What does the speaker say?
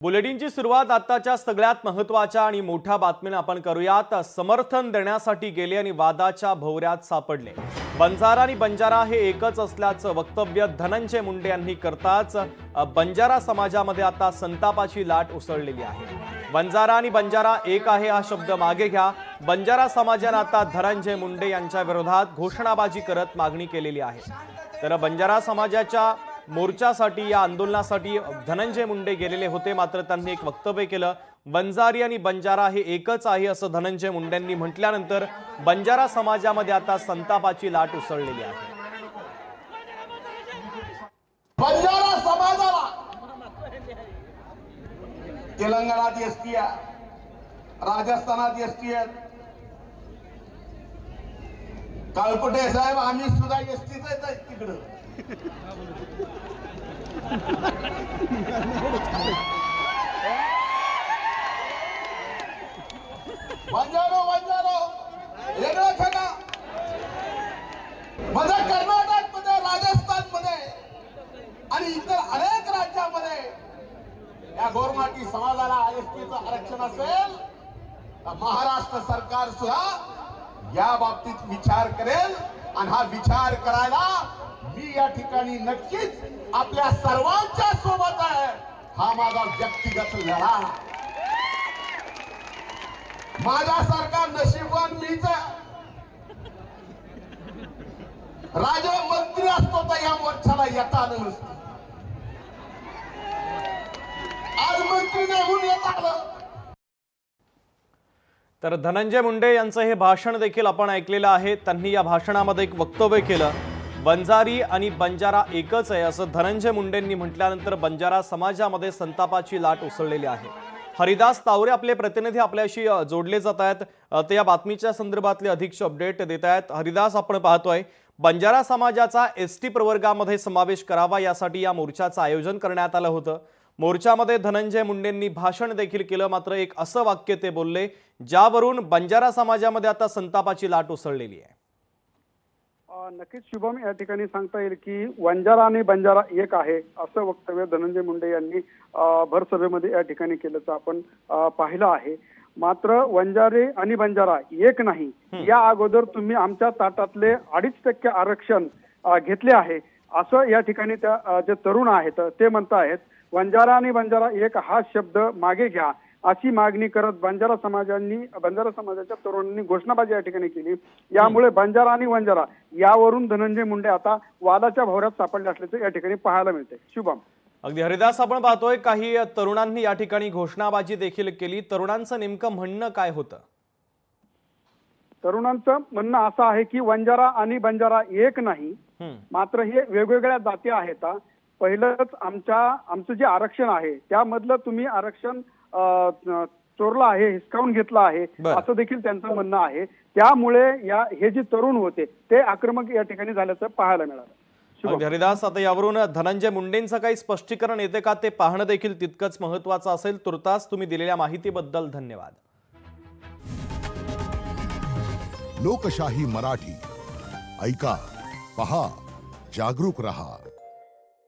बुलेटिनची सुरुवात आताच्या सगळ्यात महत्त्वाच्या आणि मोठ्या बातमीने आपण करूयात। समर्थन देण्यासाठी गेले आणि वादाच्या भोवऱ्यात सापडले। बंजारा आणि बंजारा हे एकच असल्याचं वक्तव्य धनंजय मुंडे यांनी करताच बंजारा समाजामध्ये आता संतापाची लाट उसळलेली आहे। बंजारा आणि बंजारा एक आहे हा शब्द मागे घ्या। बंजारा समाजाने आता धनंजय मुंडे यांच्या विरोधात घोषणाबाजी करत मागणी केलेली आहे। तर बंजारा समाजाच्या मोर्चासाठी या आंदोलनासाठी धनंजय मुंडे गेलेले होते, मात्र त्यांनी एक वक्तव्य केलं। बंजारी आणि बंजारा हे एकच आहे असं धनंजय मुंडेंनी म्हटल्यानंतर बंजारा समाजामध्ये आता संतापाची लाट उसळलेली आहे। बंजारा समाजाला तेलंगणात एसटी आहे, राजस्थानात एसटी आहे। काळकुटे साहेब आम्ही सुद्धा एसटीच आहे तिकडं। बंजारो बंजारो वेगळं खा माझ्या कर्नाटक मध्ये, राजस्थान मध्ये आणि इतर अनेक राज्यांमध्ये या गोरमाटी समाजाला एसटीचं आरक्षण असेल तर महाराष्ट्र सरकार सुद्धा या बाबतीत विचार करेल आणि हा विचार करायला मी या ठिकाणी नक्कीच आपल्या सर्वांच्या सोबत आहे। हा माझा व्यक्तिगत लढा। माझ्यासारखा नशीबवान मीच राजमंत्री असतो तर या मोर्चाला येता आलं नसतं। आज मंत्री निघून येत आलं। तर धनंजय मुंडे यांचं हे भाषण देखील आपण ऐकलेलं आहे। त्यांनी या भाषणामध्ये एक वक्तव्य केलं। बंजारी आणि बंजारा एकच आहे असं धनंजय मुंडेंनी म्हटल्यानंतर बंजारा समाजामध्ये संतापाची लाट उसळलेली आहे। हरिदास तावरे आपले प्रतिनिधी आपल्याशी जोडले जात आहेत, ते या बातमीच्या संदर्भातले अधिकचे अपडेट देत आहेत। हरिदास, आपण पाहतोय बंजारा समाजाचा एसटी प्रवर्गामध्ये समावेश करावा यासाठी या मोर्चाचं आयोजन करण्यात आलं होतं। मोर्चामध्ये धनंजय मुंडेंनी भाषण देखील केलं, मात्र एक असं वाक्य ते बोलले ज्यावरून बंजारा समाजामध्ये आता संतापाची लाट उसळलेली आहे। नक्कीच शुभम, या ठिकाणी सांगता येईल की बंजारा आणि बंजारा एक आहे असं वक्तव्य धनंजय मुंडे यांनी भर सभेमध्ये या ठिकाणी केल्याचं आपण पाहिलं आहे। मात्र बंजारे आणि बंजारा एक नाही, या अगोदर तुम्ही आमच्या ताटातले 2.5% आरक्षण घेतले आहे असं या ठिकाणी त्या जे तरुण आहेत ते म्हणतायत। बंजारा आणि बंजारा एक हा शब्द मागे घ्या अशी मागणी करत बंजारा समाजाच्या तरुणांनी घोषणाबाजी या ठिकाणी केली। यामुळे बंजारा आणि बंजारा यावरून धनंजय मुंडे आता वादाच्या भोवऱ्यात सापडले असल्याचे या ठिकाणी पाहायला मिळते। शुभम, अगदी हरिदास, आपण पाहतोय काही तरुणांनी या ठिकाणी घोषणाबाजी देखील केली। तरुणांचं नेमकं म्हणणं काय होतं? तरुणांचं म्हणणं असं आहे की बंजारा आणि बंजारा एक नाही, मात्र हे वेगवेगळ्या जाती आहेत। पहिलंच आमचं जे आरक्षण आहे त्यामधलं तुम्ही आरक्षण चोरला आहे, हिसकावून घेतला आहे असं देखील त्यांचं म्हणणं आहे। त्यामुळे हे जे तरुण होते ते आक्रमक या ठिकाणी झाल्याचं पाहायला मिळालं। हरिदास, आता यावरून धनंजय मुंडेंचं काही स्पष्टीकरण येते का ते पाहणं देखील तितकंच महत्त्वाचं असेल। तुर्तास तुम्ही दिलेल्या माहितीबद्दल धन्यवाद। लोकशाही मराठी ऐका, पहा, जागरूक रहा।